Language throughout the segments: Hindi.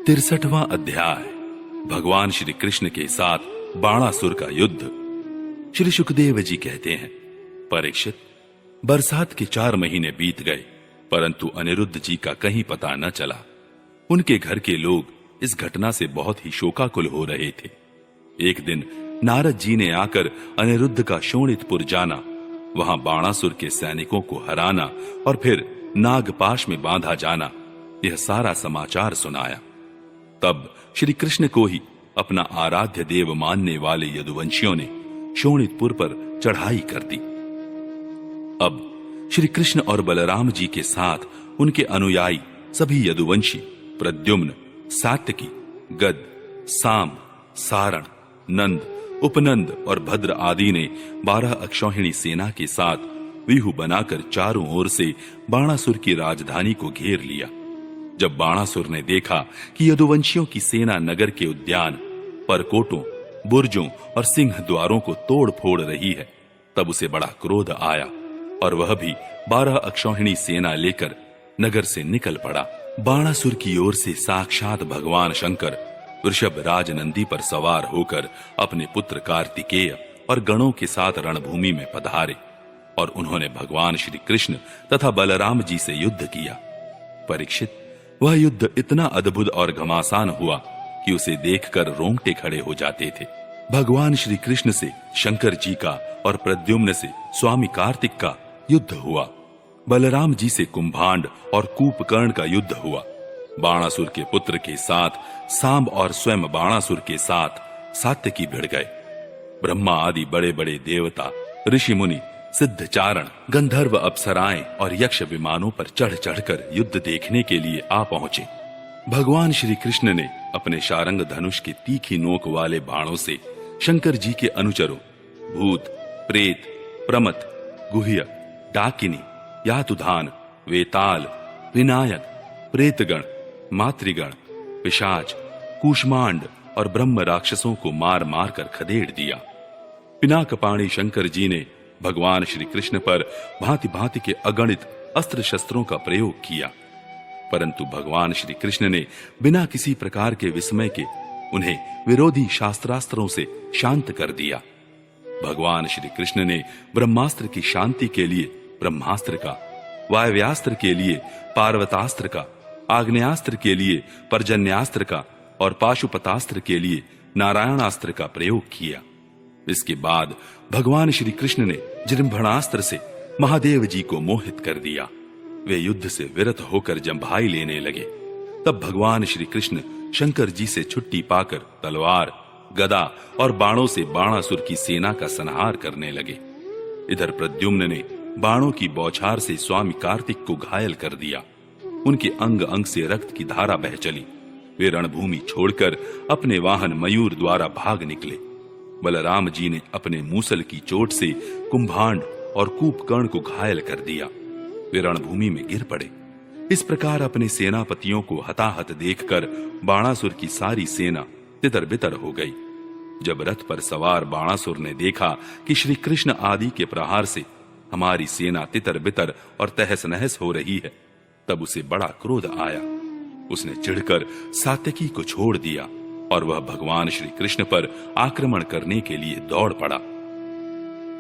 63वां अध्याय। भगवान श्री कृष्ण के साथ बाणासुर का युद्ध। श्री सुखदेव जी कहते हैं, परीक्षित, बरसात के 4 महीने बीत गए, परंतु अनिरुद्ध जी का कहीं पता न चला। उनके घर के लोग इस घटना से बहुत ही शोकाकुल हो रहे थे। एक दिन नारद जी ने आकर अनिरुद्ध का शोणितपुर जाना, वहां बाणासुर के सैनिकों को हराना और फिर नागपाश में बांधा जाना, यह सारा समाचार सुनाया। तब श्री कृष्ण को ही अपना आराध्य देव मानने वाले यदुवंशियों ने शोणितपुर पर चढ़ाई कर दी। अब श्री कृष्ण और बलराम जी के साथ उनके अनुयायी सभी यदुवंशी प्रद्युम्न, सात्यकी, गद, साम, सारण, नंद, उपनंद और भद्र आदि ने 12 अक्षौहिणी सेना के साथ व्यूह बनाकर चारों ओर से बाणासुर की राजधानी को घेर लिया। जब बाणासुर ने देखा कि यदुवंशियों की सेना नगर के उद्यान, परकोटों, बुर्जों और सिंह द्वारों को तोड़ फोड़ रही है, तब उसे बड़ा क्रोध आया और वह भी 12 अक्षौहिणी सेना लेकर नगर से निकल पड़ा। बाणासुर की ओर से साक्षात भगवान शंकर वृषभ राज नंदी पर सवार होकर अपने पुत्र कार्तिकेय और गणों के साथ रणभूमि में पधारे और उन्होंने भगवान श्री कृष्ण तथा बलराम जी से युद्ध किया। परीक्षित, वह युद्ध इतना अद्भुत और घमासान हुआ कि उसे देखकर रोंगटे खड़े हो जाते थे। भगवान श्री कृष्ण से शंकर जी का और प्रद्युम्न से स्वामी कार्तिक का युद्ध हुआ। बलराम जी से कुंभांड और कूपकर्ण का युद्ध हुआ। बाणासुर के पुत्र के साथ सांब और स्वयं बाणासुर के साथ सात्यकी भिड़ गए। ब्रह्मा आदि बड़े बड़े देवता, ऋषि मुनि, सिद्धचारण, गंधर्व, अप्सराएं और यक्ष विमानों पर चढ़ चढ़कर युद्ध देखने के लिए आ पहुंचे। भगवान श्री कृष्ण ने अपने शारंग धनुष के तीखी नोक वाले बाणों से शंकर जी के अनुचरों भूत, प्रेत, प्रमथ, गुह्य, डाकिनी, यातुधान, वेताल, विनायक, प्रेतगण, मातृगण, पिशाच, कूष्मांड और ब्रह्म राक्षसों को मार मार कर खदेड़ दिया। पिनाकपाणी शंकर जी ने भगवान श्री कृष्ण पर भांति भांति के अगणित अस्त्र शस्त्रों का प्रयोग किया, परंतु भगवान श्री कृष्ण ने बिना किसी प्रकार के विस्मय के उन्हें विरोधी शास्त्रास्त्रों से शांत कर दिया। भगवान श्री कृष्ण ने ब्रह्मास्त्र की शांति के लिए ब्रह्मास्त्र का, वायव्यास्त्र के लिए पार्वतास्त्र का, आग्नेयास्त्र के लिए पर्जन्यास्त्र का और पाशुपतास्त्र के लिए नारायणास्त्र का प्रयोग किया। इसके बाद भगवान श्री कृष्ण ने जृंभणास्त्र से महादेव जी को मोहित कर दिया। वे युद्ध से विरत होकर जंभाई लेने लगे। तब भगवान श्री कृष्ण शंकर जी से छुट्टी पाकर तलवार, गदा और बाणों से बाणासुर की सेना का संहार करने लगे। इधर प्रद्युम्न ने बाणों की बौछार से स्वामी कार्तिक को घायल कर दिया। उनके अंग अंग से रक्त की धारा बह चली। वे रणभूमि छोड़कर अपने वाहन मयूर द्वारा भाग निकले। बलराम जी ने अपने मूसल की चोट से कुंभांड और कूपकर्ण को घायल कर दिया। वे रणभूमि में गिर पड़े। इस प्रकार अपने सेनापतियों को हताहत देखकर बाणासुर की सारी सेना तितर बितर हो गई। जब रथ पर सवार बाणासुर ने देखा कि श्री कृष्ण आदि के प्रहार से हमारी सेना तितर बितर और तहस नहस हो रही है, तब उसे बड़ा क्रोध आया। उसने चिढ़कर सात्यकी को छोड़ दिया और वह भगवान श्री कृष्ण पर आक्रमण करने के लिए दौड़ पड़ा।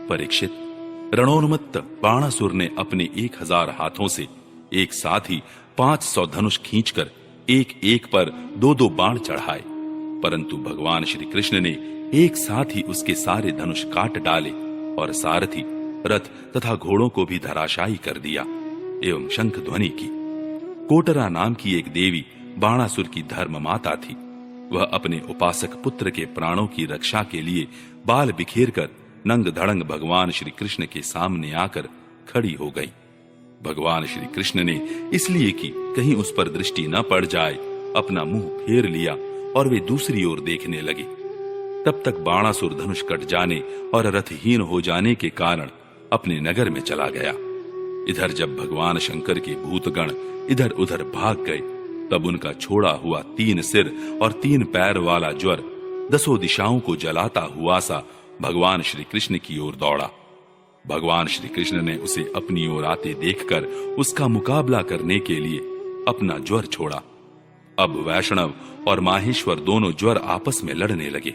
परीक्षित, रणोन्मत्त बाणासुर ने अपने 1000 हाथों से एक साथ ही 500 धनुष खींचकर एक एक पर 2-2 बाण चढ़ाए, परंतु भगवान श्री कृष्ण ने एक साथ ही उसके सारे धनुष काट डाले और सारथी, रथ तथा घोड़ों को भी धराशायी कर दिया एवं शंख ध्वनि की। कोटरा नाम की एक देवी बाणासुर की धर्म माता थी। वह अपने उपासक पुत्र के प्राणों की रक्षा के लिए बाल बिखेरकर नंग धड़ंग भगवान श्री कृष्ण के सामने आकर खड़ी हो गई। भगवान श्री कृष्ण ने इसलिए कि कहीं उस पर दृष्टि न पड़ जाए, अपना मुंह फेर लिया और वे दूसरी ओर देखने लगे। तब तक बाणासुर धनुष कट जाने और रथहीन हो जाने के कारण अपने नगर में चला गया। इधर जब भगवान शंकर के भूतगण इधर उधर भाग गए, तब उनका छोड़ा हुआ 3 सिर और 3 पैर वाला ज्वर 10 दिशाओं को जलाता हुआ सा भगवान श्री कृष्ण की ओर दौड़ा। भगवान श्री कृष्ण ने उसे अपनी ओर आते देखकर उसका मुकाबला करने के लिए अपना ज्वर छोड़ा। अब वैष्णव और माहेश्वर दोनों ज्वर आपस में लड़ने लगे।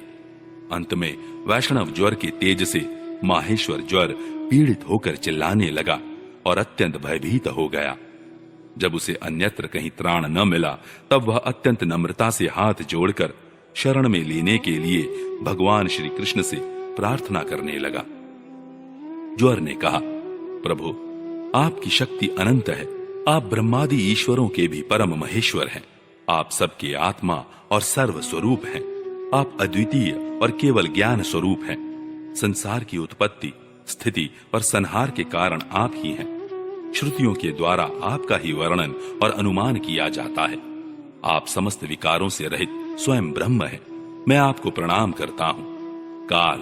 अंत में वैष्णव ज्वर के तेज से माहेश्वर ज्वर पीड़ित होकर चिल्लाने लगा और अत्यंत भयभीत हो गया। जब उसे अन्यत्र कहीं त्राण न मिला तब वह अत्यंत नम्रता से हाथ जोड़कर शरण में लेने के लिए भगवान श्री कृष्ण से प्रार्थना करने लगा। ज्वर ने कहा, प्रभु, आपकी शक्ति अनंत है। आप ब्रह्मादि ईश्वरों के भी परम महेश्वर हैं। आप सबके आत्मा और सर्व स्वरूप हैं। आप अद्वितीय और केवल ज्ञान स्वरूप हैं। संसार की उत्पत्ति, स्थिति और संहार के कारण आप ही हैं। श्रुतियों के द्वारा आपका ही वर्णन और अनुमान किया जाता है। आप समस्त विकारों से रहित स्वयं ब्रह्म हैं। मैं आपको प्रणाम करता हूं। काल,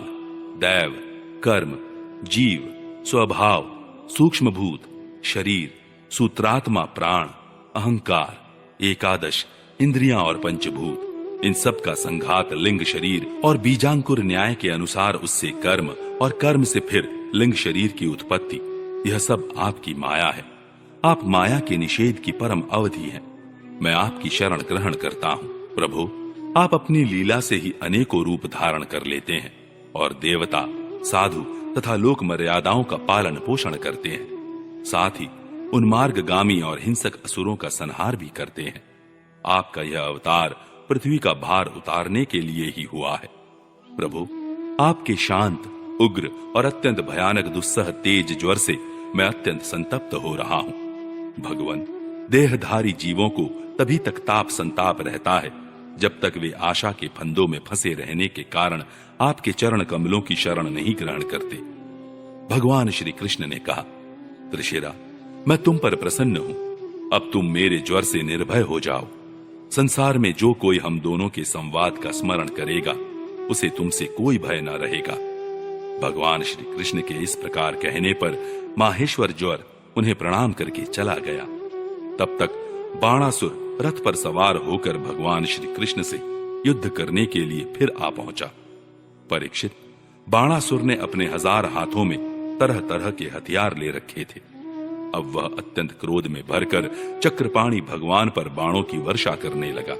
दैव, कर्म, जीव, स्वभाव, सूक्ष्म भूत, शरीर, सूत्रात्मा, प्राण, अहंकार, एकादश, इंद्रियां और पंचभूत, इन सब का संघात लिंग शरीर और बीजांकुर न्याय के अनुसार उससे कर्म और कर्म से फिर लिंग शरीर की उत्पत्ति, यह सब आपकी माया है। आप माया के निषेध की परम अवधि हैं। मैं आपकी शरण ग्रहण करता हूं। प्रभु, आप अपनी लीला से ही अनेकों रूप धारण कर लेते हैं और देवता, साधु तथा लोक मर्यादाओं का पालन पोषण करते हैं। साथ ही उन्मार्गगामी और हिंसक असुरों का संहार भी करते हैं। आपका यह अवतार पृथ्वी का भार उतारने के लिए ही हुआ है। प्रभु, आपके शांत, उग्र और अत्यंत भयानक दुस्सह तेज ज्वर से मैं अत्यंत संतप्त हो रहा हूं। भगवान, देहधारी जीवों को तभी तक ताप संताप रहता है जब तक वे आशा के फंदों में फंसे रहने के कारण आपके चरण कमलों की शरण नहीं ग्रहण करते। भगवान श्री कृष्ण ने कहा, त्रिशिरा, मैं तुम पर प्रसन्न हूं। अब तुम मेरे ज्वर से निर्भय हो जाओ। संसार में जो कोई हम दोनों के संवाद का स्मरण करेगा उसे तुमसे कोई भय न रहेगा। भगवान श्री कृष्ण के इस प्रकार कहने पर माहेश्वर ज्वर उन्हें प्रणाम करके चला गया। तब तक बाणासुर रथ पर सवार होकर भगवान श्री कृष्ण से युद्ध करने के लिए फिर आ पहुंचा। परीक्षित, बाणासुर ने अपने 1000 हाथों में तरह तरह के हथियार ले रखे थे। अब वह अत्यंत क्रोध में भरकर चक्रपाणी भगवान पर बाणों की वर्षा करने लगा।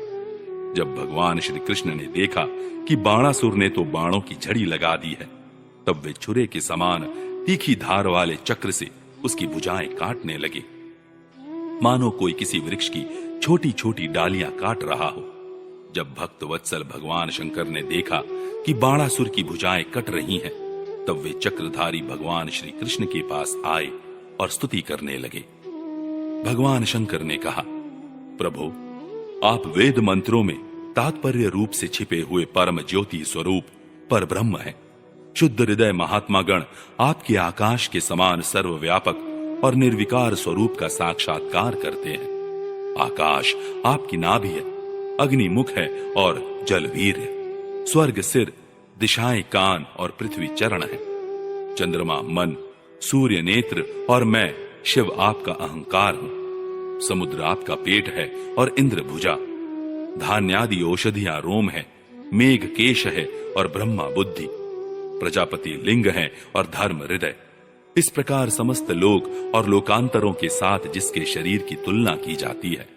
जब भगवान श्री कृष्ण ने देखा कि बाणासुर ने तो बाणों की झड़ी लगा दी है, तब वे छुरे के समान तीखी धार वाले चक्र से उसकी भुजाएं काटने लगे, मानो कोई किसी वृक्ष की छोटी छोटी डालियां काट रहा हो। जब भक्त वत्सल भगवान शंकर ने देखा कि बाणासुर की भुजाएं कट रही हैं, तब वे चक्रधारी भगवान श्री कृष्ण के पास आए और स्तुति करने लगे। भगवान शंकर ने कहा, प्रभु, आप वेद मंत्रों में तात्पर्य रूप से छिपे हुए परम ज्योति स्वरूप पर ब्रह्म हैं। शुद्ध हृदय महात्मा गण आपके आकाश के समान सर्वव्यापक और निर्विकार स्वरूप का साक्षात्कार करते हैं। आकाश आपकी नाभि है, अग्नि मुख है और जल वीर है। स्वर्ग सिर, दिशाएं कान और पृथ्वी चरण है। चंद्रमा मन, सूर्य नेत्र और मैं शिव आपका अहंकार हूं। समुद्र आपका पेट है और इंद्र भुजा। धान्यादि औषधियां रोम है। मेघ केश है और ब्रह्मा बुद्धि। प्रजापति लिंग है और धर्म हृदय। इस प्रकार समस्त लोक और लोकांतरों के साथ जिसके शरीर की तुलना की जाती है,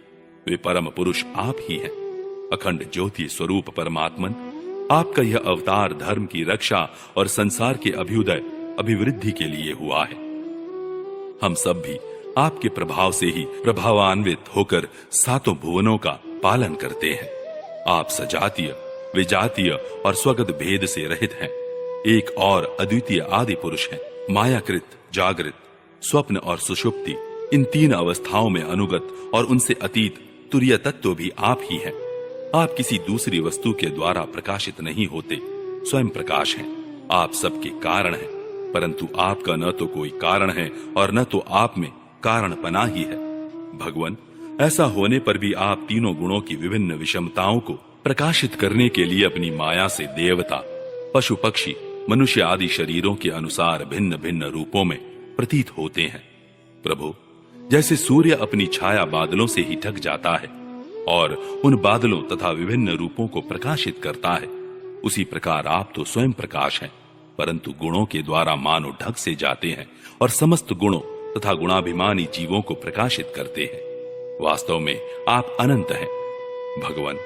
वे परम पुरुष आप ही हैं। अखंड ज्योति स्वरूप परमात्मन, आपका यह अवतार धर्म की रक्षा और संसार के अभ्युदय अभिवृद्धि के लिए हुआ है। हम सब भी आपके प्रभाव से ही प्रभावान्वित होकर 7 भुवनों का पालन करते हैं। आप सजातीय, विजातीय और स्वगत भेद से रहित हैं। एक और अद्वितीय आदि पुरुष हैं। मायाकृत, जागृत, स्वप्न और सुषुप्ति, इन 3 अवस्थाओं में अनुगत और उनसे अतीत तुरीय तत्व भी आप ही हैं। आप किसी दूसरी वस्तु के द्वारा प्रकाशित नहीं होते, स्वयं प्रकाश हैं। आप सबके कारण हैं, परंतु आपका न तो कोई कारण है और न तो आप में कारणपना ही है। भगवान, ऐसा होने पर भी आप तीनों गुणों की विभिन्न विषमताओं को प्रकाशित करने के लिए अपनी माया से देवता, पशु पक्षी, मनुष्य आदि शरीरों के अनुसार भिन्न भिन्न रूपों में प्रतीत होते हैं। प्रभु, जैसे सूर्य अपनी छाया बादलों से ही ढक जाता है और उन बादलों तथा विभिन्न रूपों को प्रकाशित करता है, उसी प्रकार आप तो स्वयं प्रकाश हैं, परंतु गुणों के द्वारा मानो ढक से जाते हैं और समस्त गुणों तथा गुणाभिमानी जीवों को प्रकाशित करते हैं। वास्तव में आप अनंत हैं। भगवान,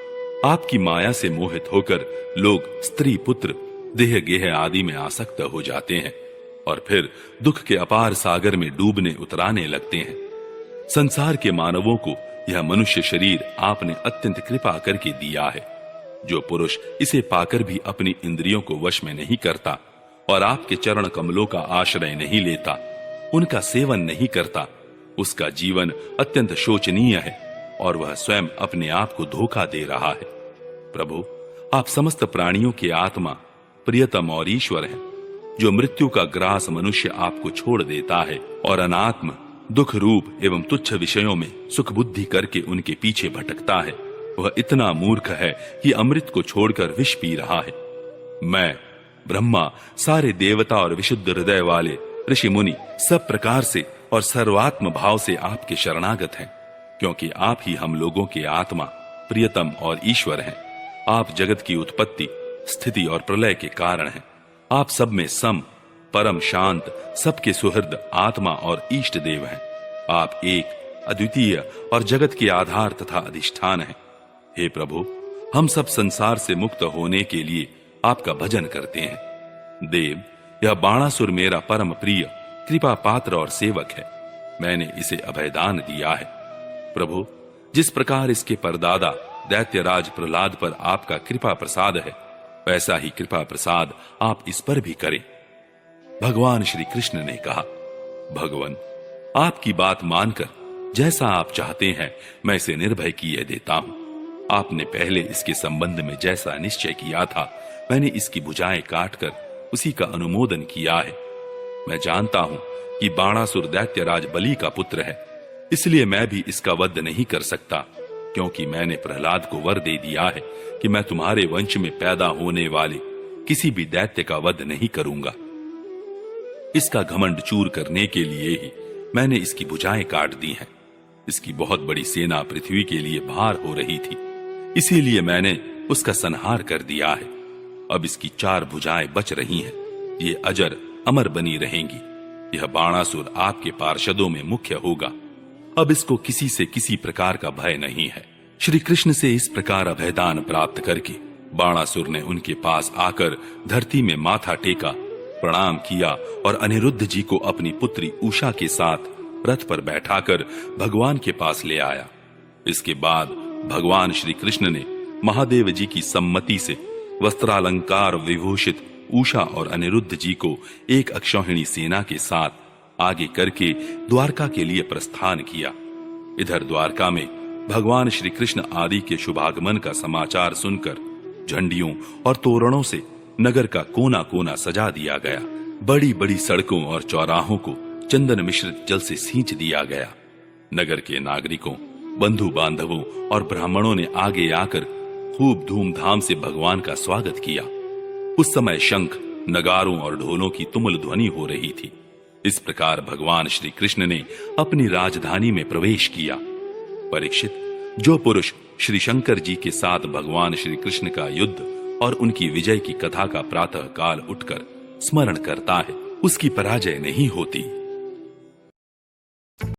आपकी माया से मोहित होकर लोग स्त्री पुत्र देह गेह आदि में आसक्त हो जाते हैं और फिर दुख के अपार सागर में डूबने उतराने लगते हैं। संसार के मानवों को यह मनुष्य शरीर आपने अत्यंत कृपा करके दिया है। जो पुरुष इसे पाकर भी अपनी इंद्रियों को वश में नहीं करता और आपके चरण कमलों का आश्रय नहीं लेता, उनका सेवन नहीं करता, उसका जीवन अत्यंत शोचनीय है और वह स्वयं अपने आप को धोखा दे रहा है। प्रभु, आप समस्त प्राणियों के आत्मा, प्रियतम और ईश्वर हैं। जो मृत्यु का ग्रास मनुष्य आपको छोड़ देता है और अनात्म दुख रूप एवं तुच्छ विषयों में सुख बुद्धि करके उनके पीछे भटकता है, वह इतना मूर्ख है कि अमृत को छोड़कर विष पी रहा है। मैं, ब्रह्मा, सारे देवता और विशुद्ध हृदय वाले ऋषि मुनि सब प्रकार से और सर्वात्म भाव से आपके शरणागत हैं, क्योंकि आप ही हम लोगों के आत्मा, प्रियतम और ईश्वर हैं। आप जगत की उत्पत्ति, स्थिति और प्रलय के कारण हैं। आप सब में सम, परम शांत, सबके सुहृद आत्मा और इष्ट देव हैं। आप एक, अद्वितीय और जगत के आधार तथा अधिष्ठान हैं। हे प्रभु, हम सब संसार से मुक्त होने के लिए आपका भजन करते हैं। देव, यह बाणासुर मेरा परम प्रिय, कृपा पात्र और सेवक है। मैंने इसे अभयदान दिया है। प्रभु, जिस प्रकार इसके परदादा दैत्यराज प्रहलाद पर आपका कृपा प्रसाद है, वैसा ही कृपा प्रसाद आप इस पर भी करें। भगवान श्री कृष्ण ने कहा, भगवान, आपकी बात मानकर जैसा आप चाहते हैं मैं इसे निर्भय किए देता हूं। आपने पहले इसके संबंध में जैसा निश्चय किया था, मैंने इसकी भुजाएं काटकर उसी का अनुमोदन किया है। मैं जानता हूं कि बाणासुर दैत्यराज बलि का पुत्र है, इसलिए मैं भी इसका वध नहीं कर सकता, क्योंकि मैंने प्रहलाद को वर दे दिया है कि मैं तुम्हारे वंश में पैदा होने वाले किसी भी दैत्य का वध नहीं करूंगा। इसका घमंड चूर करने के लिए ही मैंने इसकी भुजाएं काट दी हैं। इसकी बहुत बड़ी सेना पृथ्वी के लिए भार हो रही थी, इसीलिए मैंने उसका संहार कर दिया है। अब इसकी 4 भुजाएं बच रही हैं। ये अजर अमर बनी रहेंगी। यह बाणासुर आपके पार्षदों में मुख्य होगा। अब इसको किसी से किसी प्रकार का भय नहीं है। श्री कृष्ण से इस प्रकार अभयदान प्राप्त करके बाणासुर ने उनके पास आकर धरती में माथा टेका, प्रणाम किया और अनिरुद्ध जी को अपनी पुत्री उषा के साथ रथ पर बैठाकर भगवान के पास ले आया। इसके बाद भगवान श्री कृष्ण ने महादेव जी की सम्मति से वस्त्रालंकार विभूषित उषा और अनिरुद्ध जी को एक अक्षौहिणी सेना के साथ आगे करके द्वारका के लिए प्रस्थान किया। इधर द्वारका में भगवान श्री कृष्ण आदि के शुभागमन का समाचार सुनकर झंडियों और तोरणों से नगर का कोना कोना सजा दिया गया। बड़ी बड़ी सड़कों और चौराहों को चंदन मिश्रित जल से सींच दिया गया। नगर के नागरिकों, बंधु बांधवों और ब्राह्मणों ने आगे आकर खूब धूमधाम से भगवान का स्वागत किया। उस समय शंख, नगारों और ढोलों की तुमुल ध्वनि हो रही थी। इस प्रकार भगवान श्री कृष्ण ने अपनी राजधानी में प्रवेश किया। परीक्षित, जो पुरुष श्री शंकर जी के साथ भगवान श्री कृष्ण का युद्ध और उनकी विजय की कथा का प्रातः काल उठकर स्मरण करता है, उसकी पराजय नहीं होती।